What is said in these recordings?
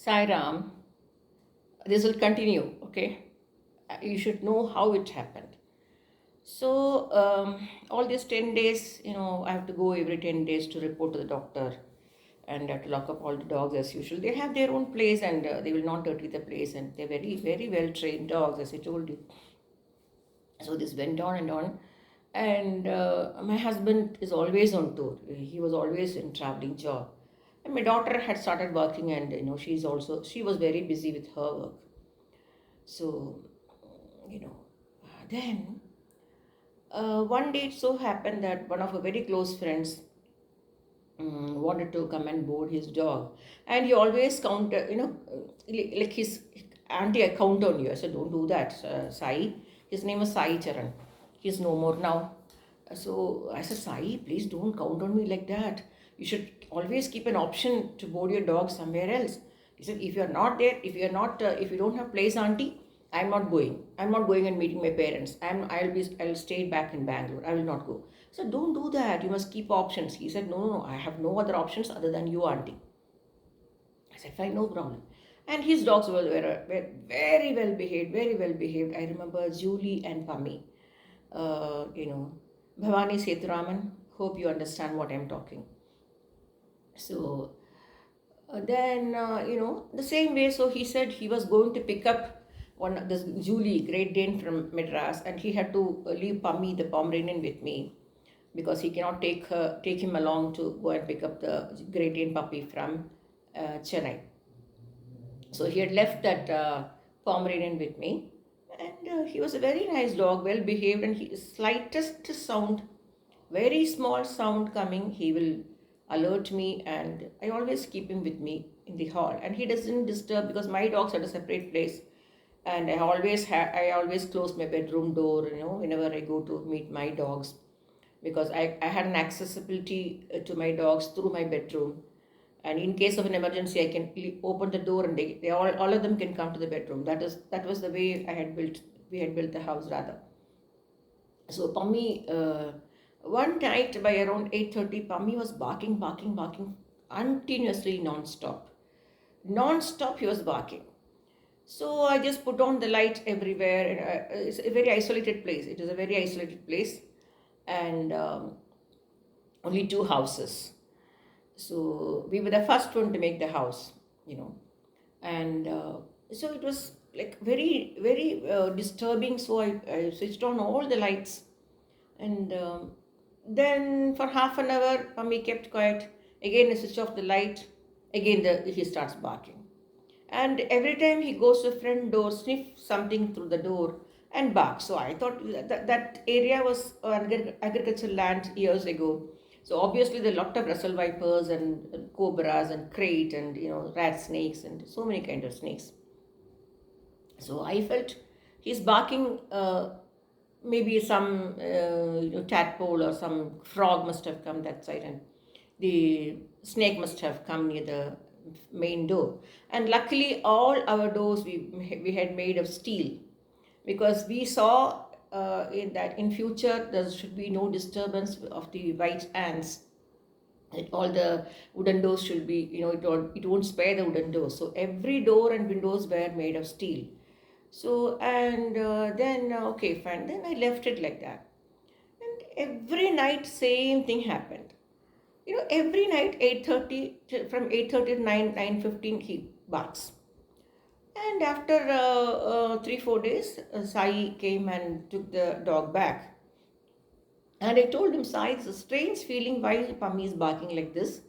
Sai Ram, this will continue, okay? You should know how it happened. So, all these 10 days, I have to go every 10 days to report to the doctor and have to lock up all the dogs as usual. They have their own place and they will not dirty the place, and they're very, very well trained dogs, as I told you. So, this went on and on. And my husband is always on tour. He was always in traveling job. And my daughter had started working, and she was very busy with her work. So, you know, then one day it so happened that one of her very close friends wanted to come and board his dog, and he always counted, like his auntie, I count on you. I said, don't do that, Sai. His name was Sai Charan. He's no more now. So I said, Sai, please don't count on me like that. You should always keep an option to board your dog somewhere else. He said, if you're not there, if you don't have place, auntie, I'm not going. I'm not going and meeting my parents. I'll stay back in Bangalore. I will not go. So don't do that. You must keep options. He said, no, no, no. I have no other options other than you, auntie. I said, fine, no problem. And his dogs were very well behaved, very well behaved. I remember Julie and Pammi. Bhavani Seturaman. Hope you understand what I'm talking. So the same way, so he said he was going to pick up this Julie, Great Dane from Madras, and he had to leave Pammi, the Pomeranian, with me because he cannot take him along to go and pick up the Great Dane puppy from Chennai. So he had left that Pomeranian with me, and he was a very nice dog, well behaved, and slightest sound, very small sound coming, he will alert me, and I always keep him with me in the hall, and he doesn't disturb because my dogs are at a separate place, and I always close my bedroom door, whenever I go to meet my dogs, because I had an accessibility to my dogs through my bedroom, and in case of an emergency I can open the door and they all of them can come to the bedroom. That was the way we had built the house rather. So Pammi, one night by around 8:30, Pammi was barking, barking, barking continuously, non-stop. Non-stop he was barking. So I just put on the light everywhere. And, it's a very isolated place. It is a very isolated place, and only two houses. So we were the first one to make the house, and so it was like very, very disturbing. So I switched on all the lights, and then for half an hour, Pammi kept quiet. Again, I switch off the light. Again, he starts barking. And every time he goes to the front door, sniff something through the door and bark. So I thought that area was agricultural land years ago. So obviously there are a lot of Russell vipers and cobras and crate and rat snakes and so many kind of snakes. So I felt he's barking. Maybe some tadpole or some frog must have come that side, and the snake must have come near the main door. And luckily all our doors we had made of steel, because we saw in future there should be no disturbance of the white ants. All the wooden doors should be, it won't spare the wooden doors. So every door and windows were made of steel. So, and then, okay, fine. Then I left it like that. And every night, same thing happened. Every night, 8:30, from 8:30 to 9:15, he barks. And after 3-4 days, Sai came and took the dog back. And I told him, Sai, it's a strange feeling. Why Pammi is barking like this?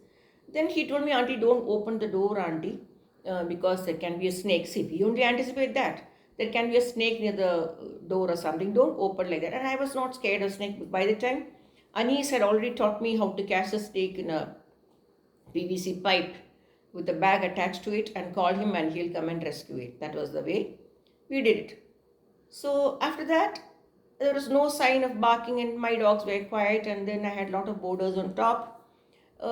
Then he told me, Auntie, don't open the door, Auntie, because there can be a snake. See, we only anticipate that. There can be a snake near the door or something. Don't open like that. And I was not scared of snake. By the time, Anis had already taught me how to catch a snake in a PVC pipe with a bag attached to it and call him and he'll come and rescue it. That was the way we did it. So after that, there was no sign of barking and my dogs were quiet, and then I had a lot of boarders on top.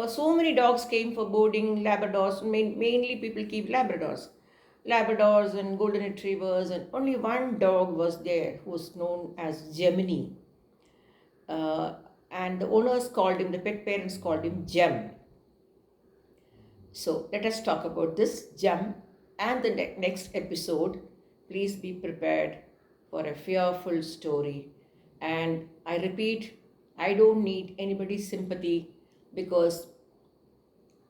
So many dogs came for boarding, Labradors, mainly people keep Labradors and golden retrievers, and only one dog was there who was known as Gemini. And the owners called him, the pet parents called him Gem. So let us talk about this Gem. and the next episode, please be prepared for a fearful story. And I repeat, I don't need anybody's sympathy because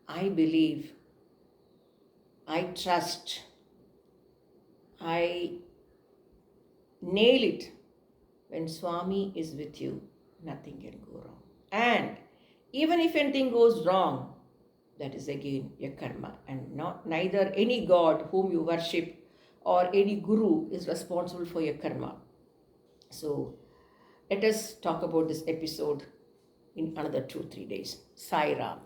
I believe, I trust, I nail it. When Swami is with you, nothing can go wrong. And even if anything goes wrong, that is again your karma, and not neither any god whom you worship or any guru is responsible for your karma. So let us talk about this episode in another 2-3 days. Sai Ram.